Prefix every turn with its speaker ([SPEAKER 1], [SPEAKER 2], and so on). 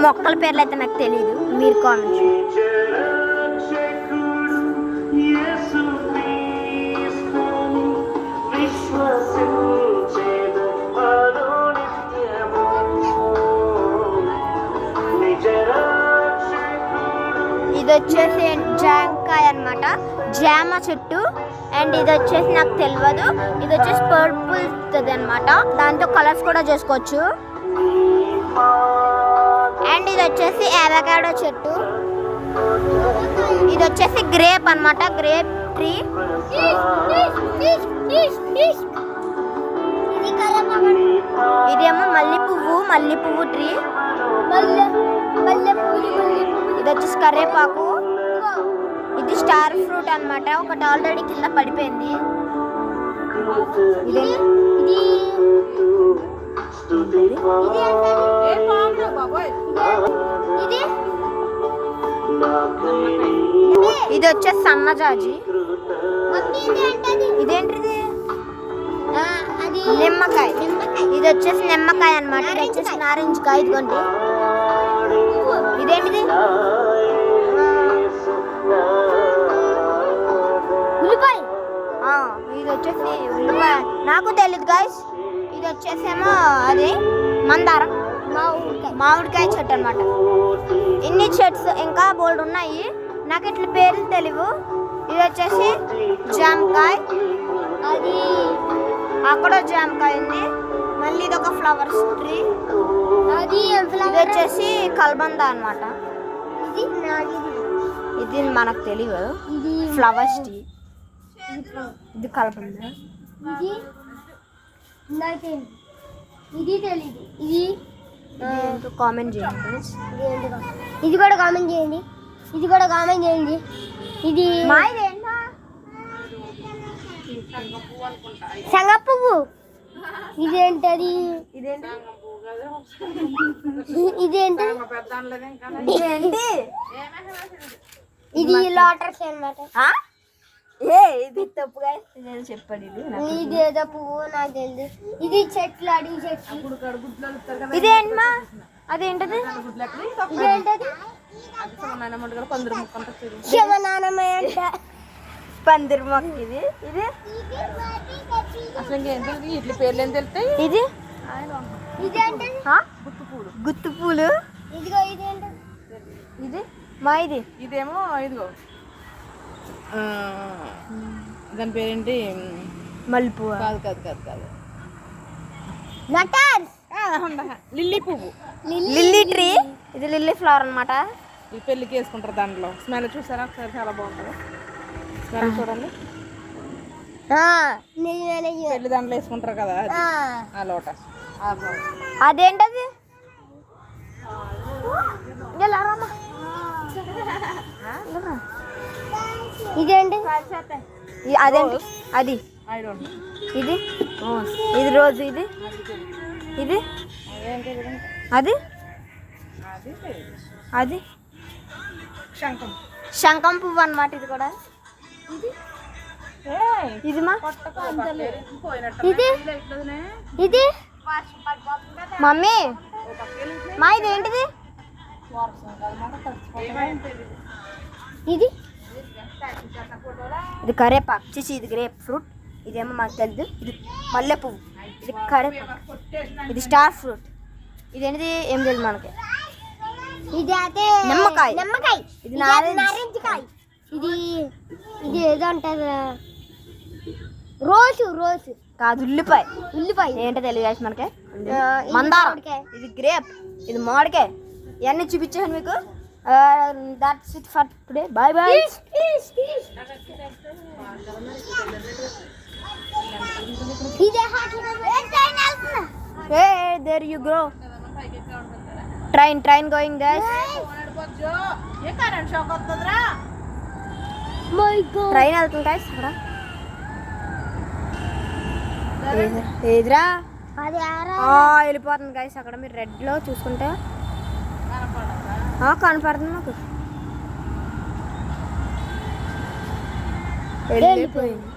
[SPEAKER 1] మొక్కల పేర్లు అయితే నాకు తెలియదు, మీరు కామెంట్. ఇది వచ్చేసి జామకాయ అనమాట, జామ చెట్టు. అండ్ ఇది వచ్చేసి నాకు తెలియదు, ఇది వచ్చేసి పర్పుల్ అనమాట, దాంతో కలర్స్ కూడా చేసుకోవచ్చు. అండ్ ఇది వచ్చేసి అవకాడో చెట్టు. ఇది వచ్చేసి గ్రేప్ అనమాట, గ్రేప్ ట్రీ. ఇదేమో మల్లె పువ్వు ట్రీ. ఇది వచ్చేసి కరివేపాకు. ఇది స్టార్ ఫ్రూట్ అనమాట, ఒకటి ఆల్రెడీ కింద పడిపోయింది. ఇది వచ్చేసి సన్నజాజి. ఇదేంటిది? నిమ్మకాయ. ఇది వచ్చేసి నిమ్మకాయ అనమాట, ఇది వచ్చేసి నారింజ కాయ. ఇదిగోండి. ఇదేంటిది? ఉల్లిపాయ. ఇది వచ్చేసి ఉల్లిపాయ, నాకు తెలియదు గైస్. ఇది వచ్చేసేమో అది మందారం, మామిడికాయ చెట్టు అనమాట. ఇన్ని చెట్స్ ఇంకా బోల్డ్ ఉన్నాయి, నాకు ఇట్లా పేర్లు తెలియవు. ఇది వచ్చేసి జామకాయ, అది అక్కడ జామకాయ ఉంది. మళ్ళీ ఇది ఒక ఫ్లవర్స్ ట్రీ. ఇది వచ్చేసి కల్బంద అనమాట. ఇది మనకు తెలియదు, ఫ్లవర్స్ ట్రీ. ఇది కల్బంద.
[SPEAKER 2] ఇది తెలీదు. ఇది
[SPEAKER 1] కామెంట్ చేయండి.
[SPEAKER 2] ఇది కూడా కామెంట్ చేయండి. ఇది కూడా కామెంట్ చేయండి. ఇది శంగ పువ్వు. ఇదేంటది? ఇదేంటి? ఇది లోటస్ అన్నమాట.
[SPEAKER 1] ఇది తప్పుగా చెప్పండి.
[SPEAKER 2] ఇది ఏదో పువ్వు నాకు తెలియదు. ఇది చెట్లు, అడిగి చెట్లు.
[SPEAKER 1] ఇదేంటమ్మా? అదేంటది?
[SPEAKER 2] ఇదేంటది? శివనానమ్మ అంట,
[SPEAKER 1] పందిరి మొక్క. ఇది ఇది
[SPEAKER 3] అసలు ఇట్లా పేర్లు ఏం తెలుస్తాయి?
[SPEAKER 1] ఇది
[SPEAKER 2] ఇదేంటది?
[SPEAKER 1] గుత్తు పూలు.
[SPEAKER 2] ఇదిగో ఇదేంటది?
[SPEAKER 1] ఇది మా ఇది.
[SPEAKER 3] ఇదేమో ఇదిగో దాని పేరేంటి?
[SPEAKER 1] మల్లెపువ్వు.
[SPEAKER 3] కాదు కాదు కాదు కాదు లిల్లీ పువ్వు,
[SPEAKER 1] లిల్లీ ట్రీ. ఇది లిల్లీ ఫ్లవర్ అనమాట.
[SPEAKER 3] ఇది పెళ్ళికి వేసుకుంటారు. దాంట్లో స్మెల్ చూసారా ఒకసారి? చాలా బాగుంటుంది స్మెల్, చూడండి. పెళ్లి దాంట్లో వేసుకుంటారు కదా, ఆ లోటస్.
[SPEAKER 1] అదేంటది?
[SPEAKER 2] ఇదేంటి?
[SPEAKER 1] అదేంటి? అది ఇది ఇది రోజు. ఇది ఇది అది అది శంఖం పువ్వు అనమాట. ఇది కూడా ఇది మా
[SPEAKER 2] ఇది ఇది
[SPEAKER 1] మమ్మీ మా ఇదేంటిది?
[SPEAKER 2] ఇది
[SPEAKER 1] ఇది కరేపాకు. చిచి ఇది గ్రేప్ ఫ్రూట్. ఇదేమో మాకు తెలియదు. ఇది మల్లె పువ్వు. ఇది కరేపాకు. ఇది స్టార్ ఫ్రూట్. ఇదేంటిది ఏం తెలియదు మనకి.
[SPEAKER 2] ఇది అయితే
[SPEAKER 1] నిమ్మకాయ.
[SPEAKER 2] నిమ్మకాయ.
[SPEAKER 1] ఇది నారింజకాయ.
[SPEAKER 2] ఇది ఇది ఏదో అంటారు, రోజు రోజు
[SPEAKER 1] కాదు, ఉల్లిపాయ.
[SPEAKER 2] ఉల్లిపాయ
[SPEAKER 1] ఏంటో తెలియదు మనకి. మందారం. ఇది గ్రేప్. ఇది మామిడికాయ. ఇవన్నీ చూపించాను మీకు. That's it for today. Bye bye. Hey, there you go. Train going guys.
[SPEAKER 2] My God.
[SPEAKER 1] Train వెళ్తుంది guys. అక్కడ ఏదిరా?
[SPEAKER 2] అది ఆరా
[SPEAKER 1] వెళ్ళిపోతుంది guys. అక్కడ మీరు రెడ్ లో చూసుకుంటే కనపడుతుంది నాకు.
[SPEAKER 2] వెళ్ళిపోయింది.